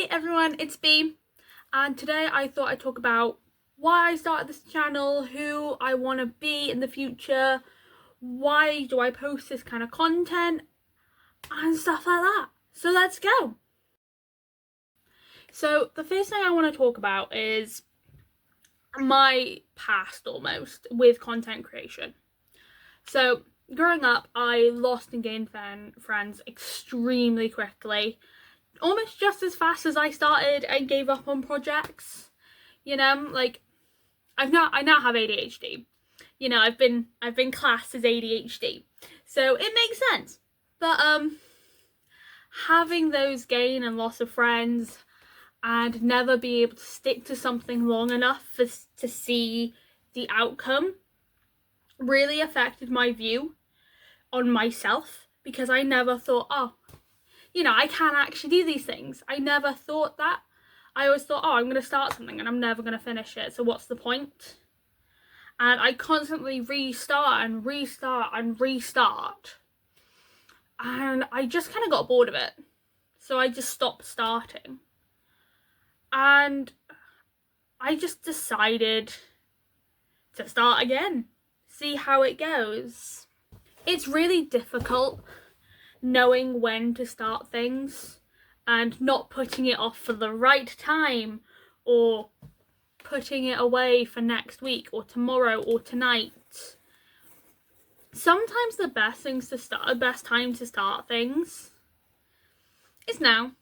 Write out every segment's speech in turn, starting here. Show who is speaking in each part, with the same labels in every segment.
Speaker 1: Hey everyone, it's B, and today I thought I'd talk about why I started this channel, who I want to be in the future, why do I post this kind of content, and stuff like that. So let's go. So the first thing I want to talk about is my past almost with content creation. So growing up, I lost and gained friends extremely quickly. Almost just as fast as I started and gave up on projects. You know, like I now have ADHD. You know, I've been classed as ADHD. So it makes sense. But having those gain and loss of friends and never be able to stick to something long enough to see the outcome really affected my view on myself, because I never thought, oh, you know, I can actually do these things. I never thought that. I always thought, oh, I'm going to start something and I'm never going to finish it, so what's the point? And I constantly restart and restart and restart. And I just kind of got bored of it. So I just stopped starting. And I just decided to start again. See how it goes. It's really difficult knowing when to start things and not putting it off for the right time, or putting it away for next week or tomorrow or tonight. Sometimes the best time to start things is now.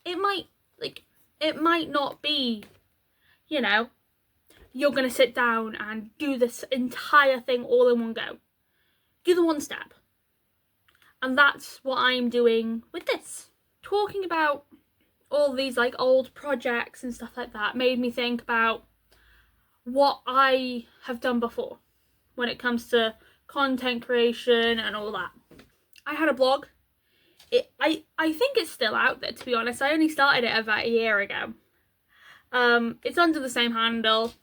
Speaker 1: It might not be, you know, you're gonna sit down and do this entire thing all in one go. Do the one step. And that's what I'm doing with this. Talking about all these like old projects and stuff like that made me think about what I have done before when it comes to content creation and all that. I had a blog. I think it's still out there, to be honest. I only started it about a year ago. It's under the same handle,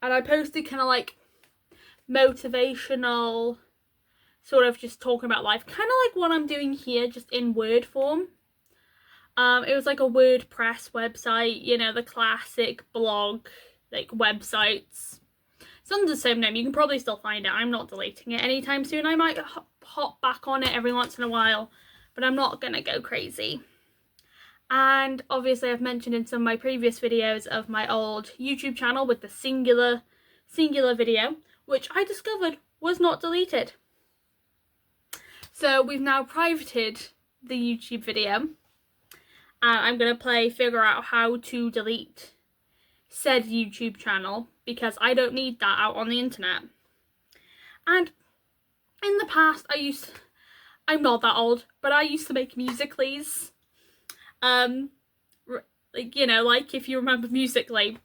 Speaker 1: and I posted kind of like motivational, sort of just talking about life, kind of like what I'm doing here, just in word form. It was like a WordPress website, you know, the classic blog like websites. It's under the same name. You can probably still find it. I'm not deleting it anytime soon. I might hop back on it every once in a while, but I'm not gonna go crazy. And obviously I've mentioned in some of my previous videos of my old YouTube channel with the singular video, which I discovered was not deleted. So we've now privated the YouTube video, and I'm going to figure out how to delete said YouTube channel, because I don't need that out on the internet. And in the past I'm not that old, but I used to make Musical.lys. Like, you know, like if you remember Musical.ly.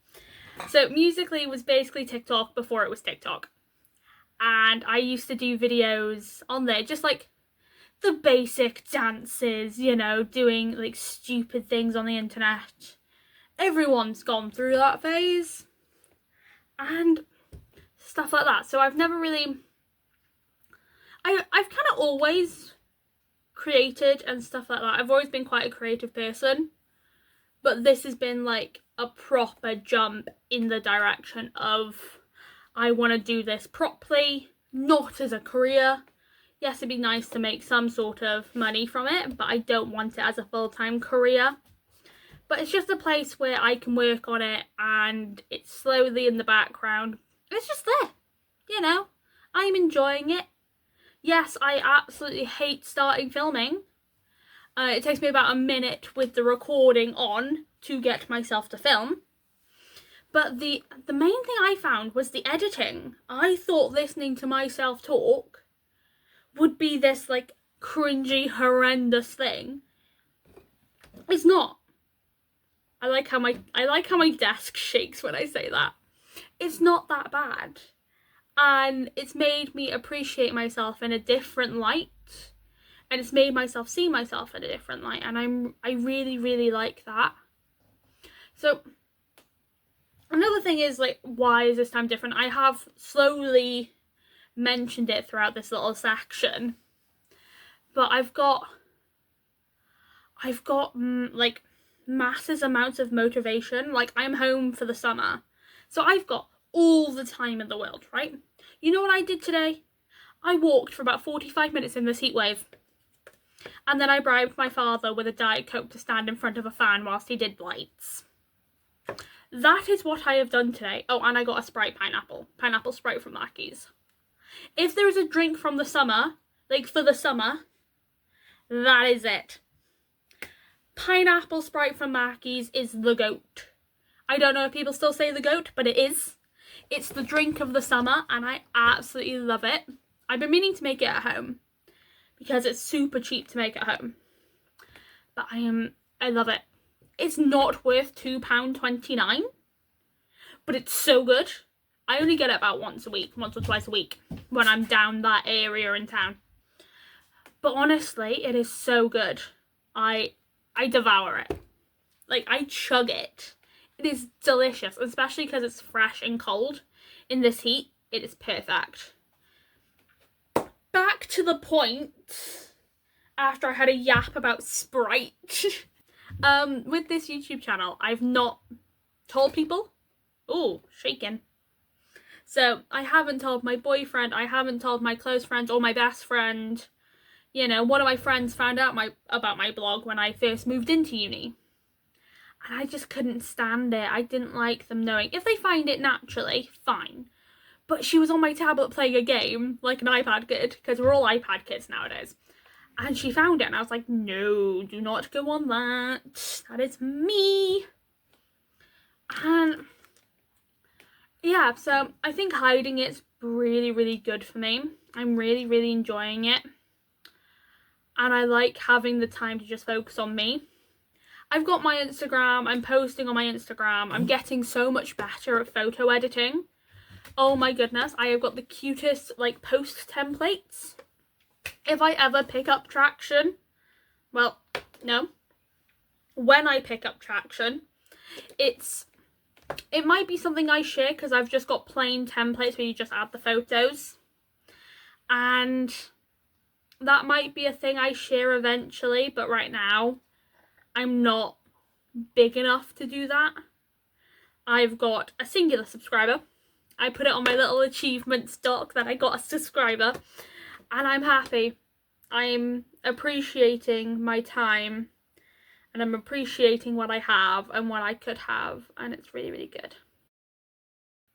Speaker 1: So Musical.ly was basically TikTok before it was TikTok. And I used to do videos on there, just like the basic dances, you know, doing like stupid things on the internet. Everyone's gone through that phase and stuff like that. So I've never really, I've kind of always created and stuff like that. I've always been quite a creative person, but this has been like a proper jump in the direction of I want to do this properly, not as a career. Yes, it'd be nice to make some sort of money from it, but I don't want it as a full-time career. But it's just a place where I can work on it, and it's slowly in the background. It's just there, you know. I'm enjoying it. Yes, I absolutely hate starting filming. It takes me about a minute with the recording on to get myself to film. But the main thing I found was the editing. I thought listening to myself talk would be this like cringy, horrendous thing. It's not. I like how my desk shakes when I say that. It's not that bad. And it's made me appreciate myself in a different light. And it's made myself see myself in a different light. And I really, really like that. So another thing is, like, why is this time different? I have slowly mentioned it throughout this little section, but I've got like massive amounts of motivation. Like, I'm home for the summer, so I've got all the time in the world, right? You know what I did today? I walked for about 45 minutes in this heat wave. And then I bribed my father with a Diet Coke to stand in front of a fan whilst he did lights. That is what I have done today. Oh, and I got a Sprite pineapple Sprite from Mackey's. If there is a drink from the summer, like for the summer, that is it. Pineapple Sprite from Mackey's is the GOAT. I don't know if people still say the GOAT, but it is. It's the drink of the summer, and I absolutely love it. I've been meaning to make it at home because it's super cheap to make at home. But I love it. It's not worth £2.29, but it's so good. I only get it about once or twice a week when I'm down that area in town. But honestly, it is so good. I devour it. Like, I chug it. It is delicious, especially because it's fresh and cold. In this heat, it is perfect. Back to the point, after I had a yap about Sprite. With this YouTube channel, I've not told people. Oh, shaking. So, I haven't told my boyfriend, I haven't told my close friends or my best friend. You know, one of my friends found out about my blog when I first moved into uni. And I just couldn't stand it. I didn't like them knowing. If they find it naturally, fine. But she was on my tablet playing a game, like an iPad kid, because we're all iPad kids nowadays. And she found it, and I was like, no, do not go on that. That is me. And yeah, so I think hiding it's really, really good for me. I'm really, really enjoying it. And I like having the time to just focus on me. I've got my Instagram, I'm posting on my Instagram, I'm getting so much better at photo editing. Oh my goodness, I have got the cutest like post templates. If I ever pick up traction, well, no. When I pick up traction, it might be something I share because I've just got plain templates where you just add the photos. And that might be a thing I share eventually, but right now, I'm not big enough to do that. I've got a singular subscriber. I put it on my little achievements doc that I got a subscriber, and I'm happy. I'm appreciating my time, and I'm appreciating what I have and what I could have, and it's really, really good.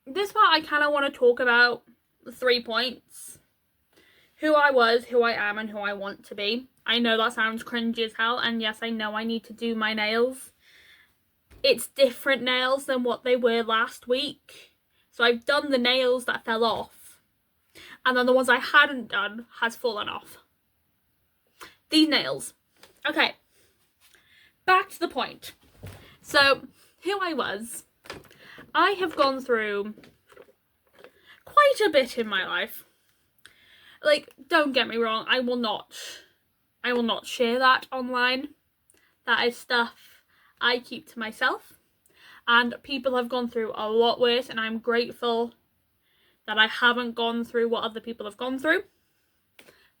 Speaker 1: This part I kind of want to talk about the 3 points. Who I was, who I am, and who I want to be. I know that sounds cringy as hell, and yes, I know I need to do my nails. It's different nails than what they were last week. So I've done the nails that fell off, and then the ones I hadn't done has fallen off. These nails. Okay, back to the point. So, who I was. I have gone through quite a bit in my life. Like, don't get me wrong, I will not share that online. That is stuff I keep to myself. And people have gone through a lot worse, and I'm grateful that I haven't gone through what other people have gone through.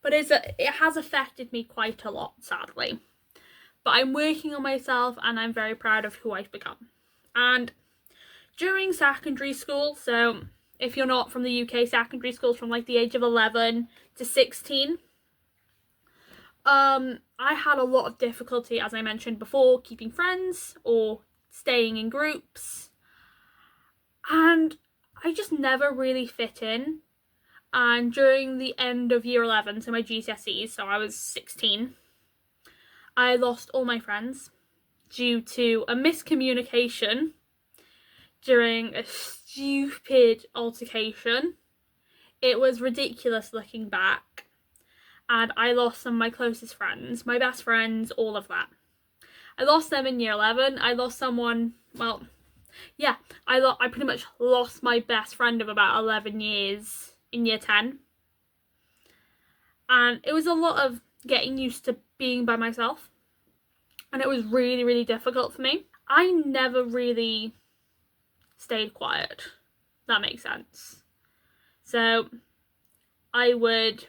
Speaker 1: But it has affected me quite a lot, sadly. But I'm working on myself, and I'm very proud of who I've become. And during secondary school, so if you're not from the UK, secondary school is from like the age of 11 to 16. I had a lot of difficulty, as I mentioned before, keeping friends or staying in groups. And I just never really fit in. And during the end of year 11, so my GCSEs, so I was 16, I lost all my friends due to a miscommunication during a stupid altercation. It was ridiculous looking back, and I lost some of my closest friends, my best friends, all of that. I lost them in year 11. I lost someone, well, yeah, I pretty much lost my best friend of about 11 years in year 10. And it was a lot of getting used to being by myself, and it was really, really difficult for me. I never really stayed quiet. That makes sense. So I would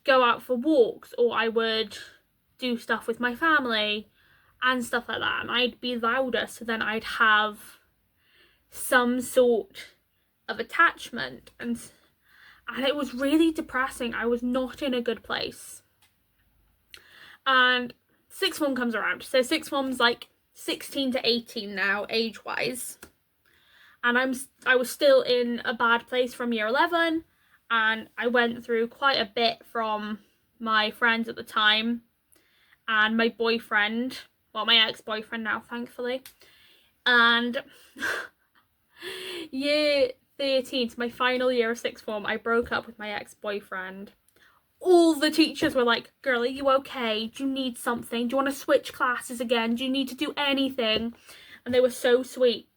Speaker 1: go out for walks, or I would do stuff with my family, and stuff like that, and I'd be louder, so then I'd have some sort of attachment, and it was really depressing. I was not in a good place. And sixth form comes around, so sixth form's like 16 to 18 now, age-wise, and I was still in a bad place from year 11, and I went through quite a bit from my friends at the time and my boyfriend, well, my ex-boyfriend now, thankfully. And year 13, so my final year of sixth form, I broke up with my ex-boyfriend. All the teachers were like, girl, are you okay? Do you need something? Do you want to switch classes again? Do you need to do anything? And they were so sweet.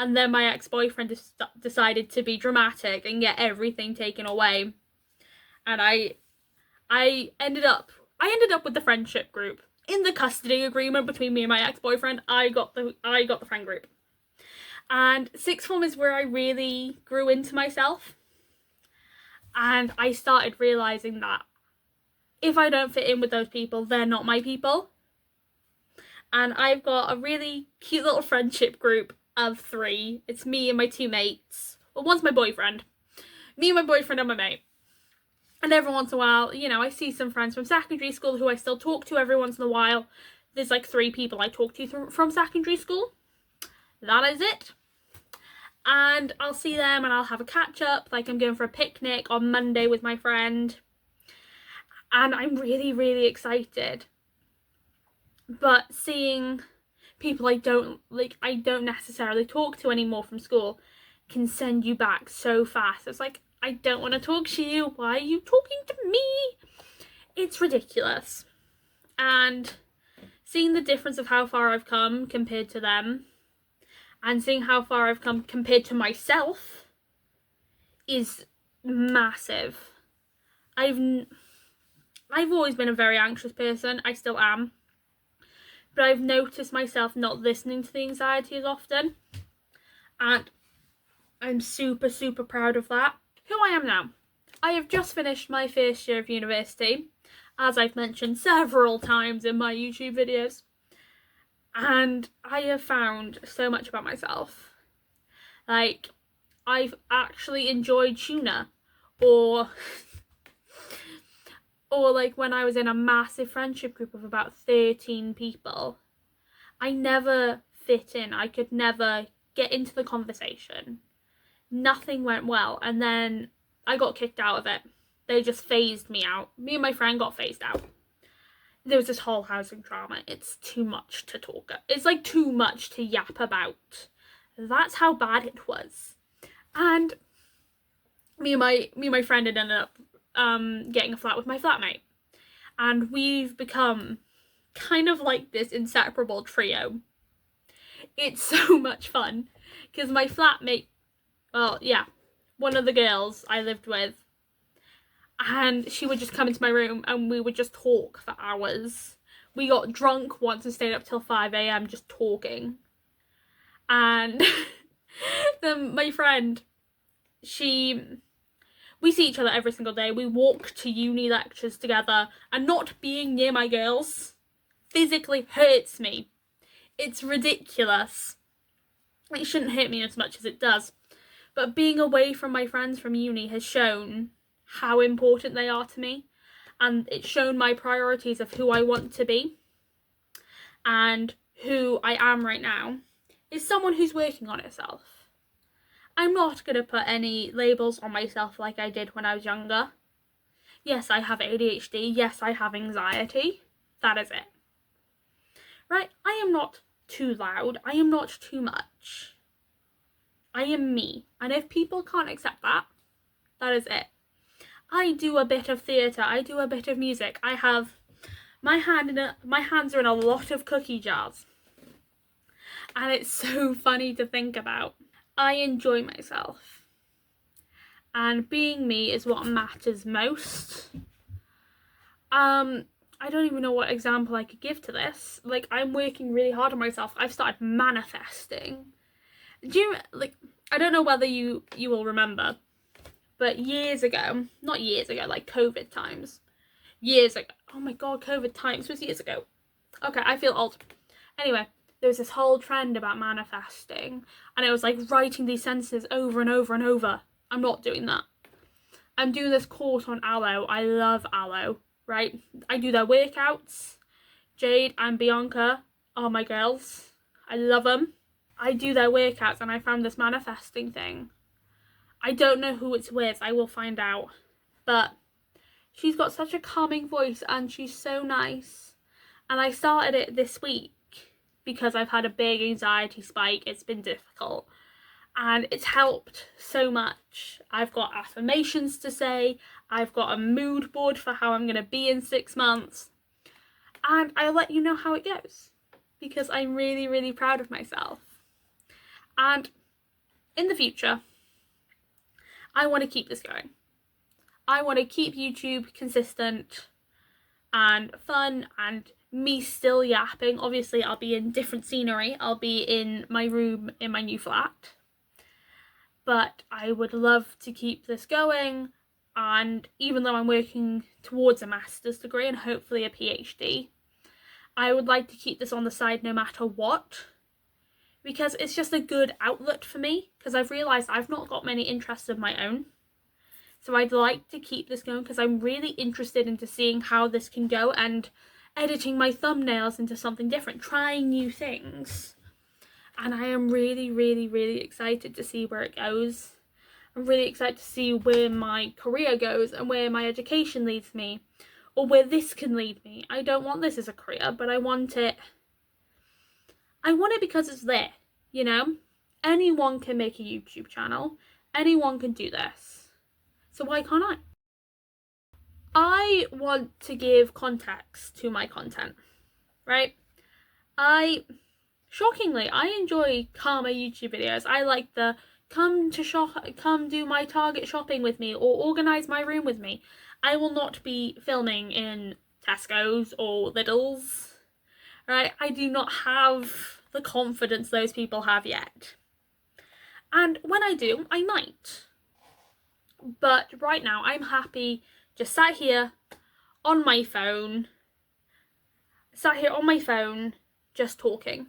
Speaker 1: And then my ex-boyfriend decided to be dramatic and get everything taken away. And I ended up with the friendship group. In the custody agreement between me and my ex-boyfriend, I got the friend group. And sixth form is where I really grew into myself. And I started realising that if I don't fit in with those people, they're not my people. And I've got a really cute little friendship group of 3. It's me and my 2 mates. Well, one's my boyfriend. Me and my boyfriend and my mate. And every once in a while, you know, I see some friends from secondary school who I still talk to every once in a while. There's like 3 people I talk to from secondary school. That is it. And I'll see them and I'll have a catch up, like I'm going for a picnic on Monday with my friend. And I'm really, really excited. But seeing people I don't necessarily talk to anymore from school can send you back so fast. It's like, I don't want to talk to you. Why are you talking to me? It's ridiculous. And seeing the difference of how far I've come compared to them, and seeing how far I've come compared to myself, is massive. I've always been a very anxious person. I still am. But I've noticed myself not listening to the anxiety as often. And I'm super, super proud of that. Who I am now. I have just finished my first year of university, as I've mentioned several times in my YouTube videos. And I have found so much about myself. Like, I've actually enjoyed tuna, or like when I was in a massive friendship group of about 13 people, I never fit in. I could never get into the conversation. Nothing went well, and then I got kicked out of it. They just phased me out. Me and my friend got phased out. There was this whole housing drama. It's too much to talk about. It's like too much to yap about. That's how bad it was. And me and my friend had ended up getting a flat with my flatmate. And we've become kind of like this inseparable trio. It's so much fun. Because my flatmate, well, yeah, one of the girls I lived with, and she would just come into my room and we would just talk for hours. We got drunk once and stayed up till 5 a.m. just talking. And then my friend, we see each other every single day. We walk to uni lectures together, and not being near my girls physically hurts me. It's ridiculous. It shouldn't hurt me as much as it does. But being away from my friends from uni has shown how important they are to me, and it's shown my priorities of who I want to be. And who I am right now is someone who's working on herself. I'm not going to put any labels on myself like I did when I was younger. Yes, I have ADHD. Yes, I have anxiety. That is it. Right? I am not too loud. I am not too much. I am me. And if people can't accept that, that is it. I do a bit of theatre. I do a bit of music. I have my hands are in a lot of cookie jars. And it's so funny to think about. I enjoy myself. And being me is what matters most. I don't even know what example I could give to this. Like, I'm working really hard on myself. I've started manifesting. I don't know whether you will remember, but years ago, not years ago, like COVID times, years ago. Oh my god, COVID times was years ago. Okay, I feel old. Anyway, there was this whole trend about manifesting, and it was like writing these sentences over and over and over. I'm not doing that. I'm doing this course on Aloe. I love Aloe, right? I do their workouts. Jade and Bianca are my girls. I love them. I do their workouts, and I found this manifesting thing. I don't know who it's with. I will find out. But she's got such a calming voice, and she's so nice. And I started it this week because I've had a big anxiety spike. It's been difficult. And it's helped so much. I've got affirmations to say. I've got a mood board for how I'm going to be in 6 months. And I'll let you know how it goes. Because I'm really, really proud of myself. And in the future, I want to keep this going. I want to keep YouTube consistent and fun and me still yapping. Obviously, I'll be in different scenery. I'll be in my room in my new flat. But I would love to keep this going, and even though I'm working towards a master's degree and hopefully a PhD, I would like to keep this on the side no matter what, because it's just a good outlet for me, because I've realised I've not got many interests of my own. So I'd like to keep this going because I'm really interested into seeing how this can go and editing my thumbnails into something different, trying new things. And I am really, really, really excited to see where it goes. I'm really excited to see where my career goes and where my education leads me, or where this can lead me. I don't want this as a career, but I want it. I want it because it's there, you know? Anyone can make a YouTube channel. Anyone can do this. So why can't I? I want to give context to my content, right? Shockingly, I enjoy calmer YouTube videos. I like the come do my Target shopping with me or organise my room with me. I will not be filming in Tesco's or Lidl's, right? I do not have the confidence those people have yet. And when I do, I might. But right now, I'm happy just sat here on my phone, just talking.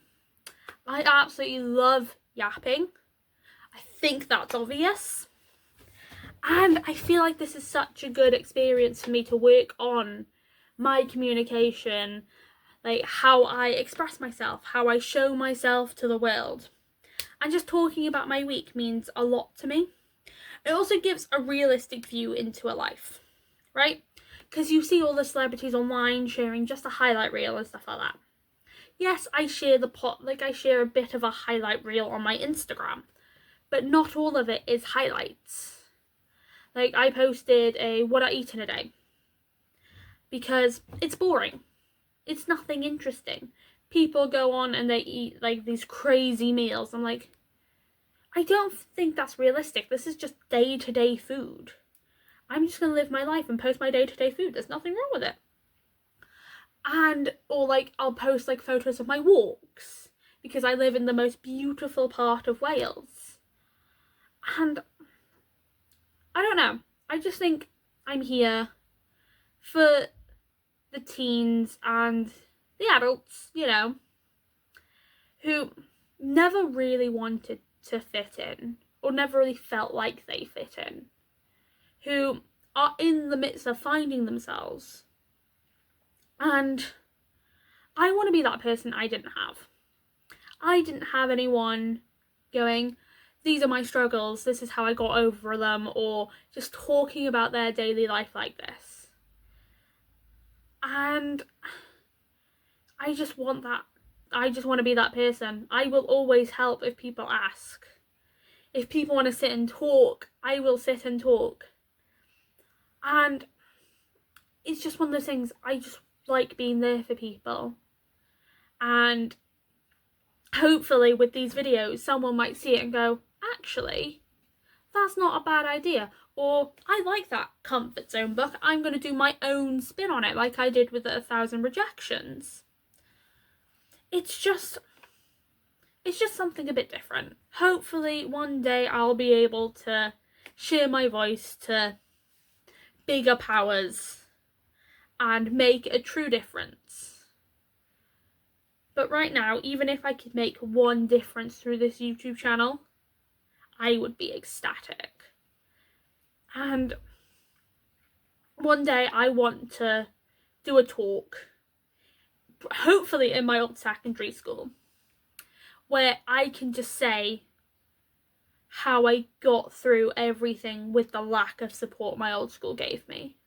Speaker 1: I absolutely love yapping. I think that's obvious. And I feel like this is such a good experience for me to work on my communication, like how I express myself, how I show myself to the world. And just talking about my week means a lot to me. It also gives a realistic view into a life, right? Because you see all the celebrities online sharing just a highlight reel and stuff like that. Yes, I share I share a bit of a highlight reel on my Instagram, but not all of it is highlights. Like, I posted a what I eat in a day because it's boring. It's nothing interesting. People go on and they eat like these crazy meals. I'm like, I don't think that's realistic. This is just day-to-day food. I'm just going to live my life and post my day-to-day food. There's nothing wrong with it. And, or like, I'll post like photos of my walks because I live in the most beautiful part of Wales. And I don't know. I just think I'm here for the teens and the adults, you know, who never really wanted to fit in or never really felt like they fit in, who are in the midst of finding themselves. And I want to be that person I didn't have. I didn't have anyone going, these are my struggles, this is how I got over them, or just talking about their daily life like this. And I just want that. I just want to be that person. I will always help if people ask. If people want to sit and talk, I will sit and talk. And it's just one of those things, I just like being there for people. And hopefully with these videos, someone might see it and go, actually, that's not a bad idea. Or, I like that comfort zone book. I'm going to do my own spin on it, like I did with the 1,000 Rejections. It's just something a bit different. Hopefully one day I'll be able to share my voice to bigger powers and make a true difference. But right now, even if I could make one difference through this YouTube channel, I would be ecstatic. And one day I want to do a talk, hopefully in my old secondary school, where I can just say how I got through everything with the lack of support my old school gave me,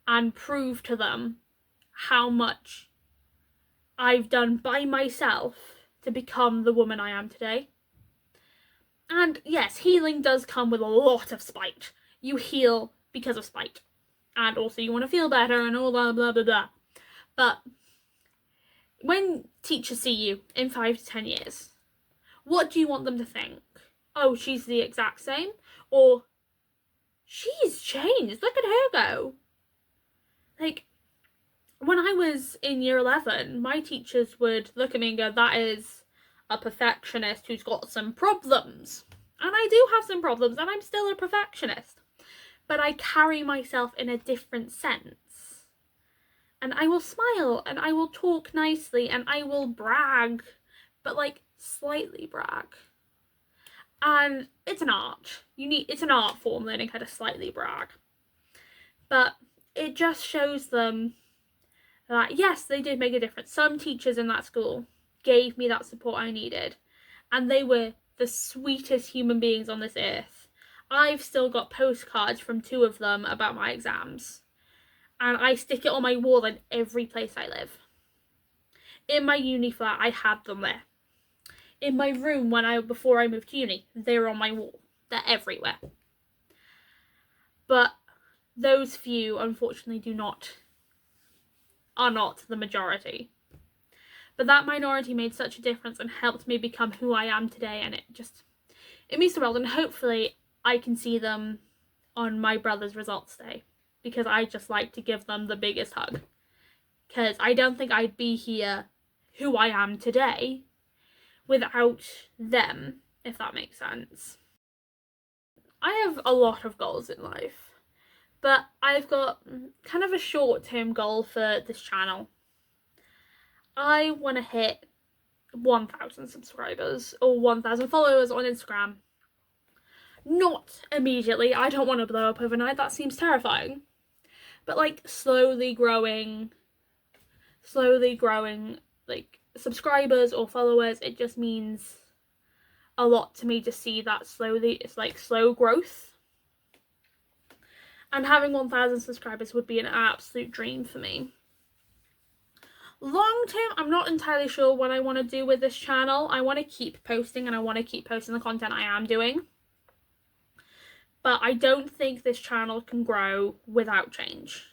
Speaker 1: and prove to them how much I've done by myself to become the woman I am today. And yes, healing does come with a lot of spite. You heal because of spite. And also you want to feel better and all blah blah blah blah. But when teachers see you in 5 to 10 years, what do you want them to think? Oh, she's the exact same? Or, she's changed, look at her go. Like, when I was in year 11, my teachers would look at me and go, that is a perfectionist who's got some problems. And I do have some problems, and I'm still a perfectionist. But I carry myself in a different sense. And I will smile, and I will talk nicely, and I will brag, but like slightly brag. And it's an art. It's an art form, learning how to slightly brag. But it just shows them that yes, they did make a difference. Some teachers in that school gave me that support I needed, and they were the sweetest human beings on this earth. I've still got postcards from 2 of them about my exams, and I stick it on my wall in every place I live. In my uni flat, I had them there. In my room before I moved to uni, they're on my wall. They're everywhere. But those few, unfortunately, are not the majority. But that minority made such a difference and helped me become who I am today, and it means the world. And hopefully I can see them on my brother's results day, because I just like to give them the biggest hug, because I don't think I'd be here who I am today without them, if that makes sense. I have a lot of goals in life, but I've got kind of a short-term goal for this channel. I want to hit 1,000 subscribers or 1,000 followers on Instagram. Not immediately, I don't want to blow up overnight, that seems terrifying. But like slowly growing like subscribers or followers, it just means a lot to me to see that slowly. It's like slow growth. And having 1,000 subscribers would be an absolute dream for me. Long term, I'm not entirely sure what I want to do with this channel. I want to keep posting, and I want to keep posting the content I am doing. But I don't think this channel can grow without change.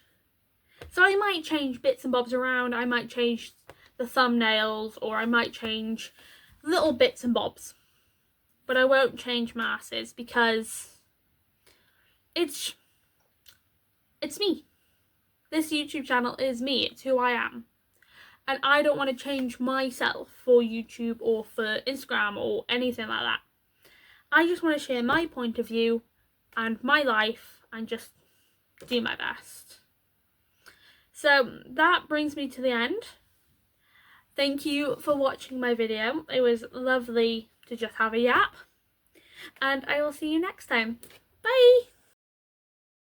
Speaker 1: So I might change bits and bobs around. I might change the thumbnails, or I might change little bits and bobs. But I won't change masses, because it's me. This YouTube channel is me. It's who I am. And I don't want to change myself for YouTube or for Instagram or anything like that. I just want to share my point of view and my life and just do my best. So that brings me to the end. Thank you for watching my video. It was lovely to just have a yap. And I will see you next time. Bye!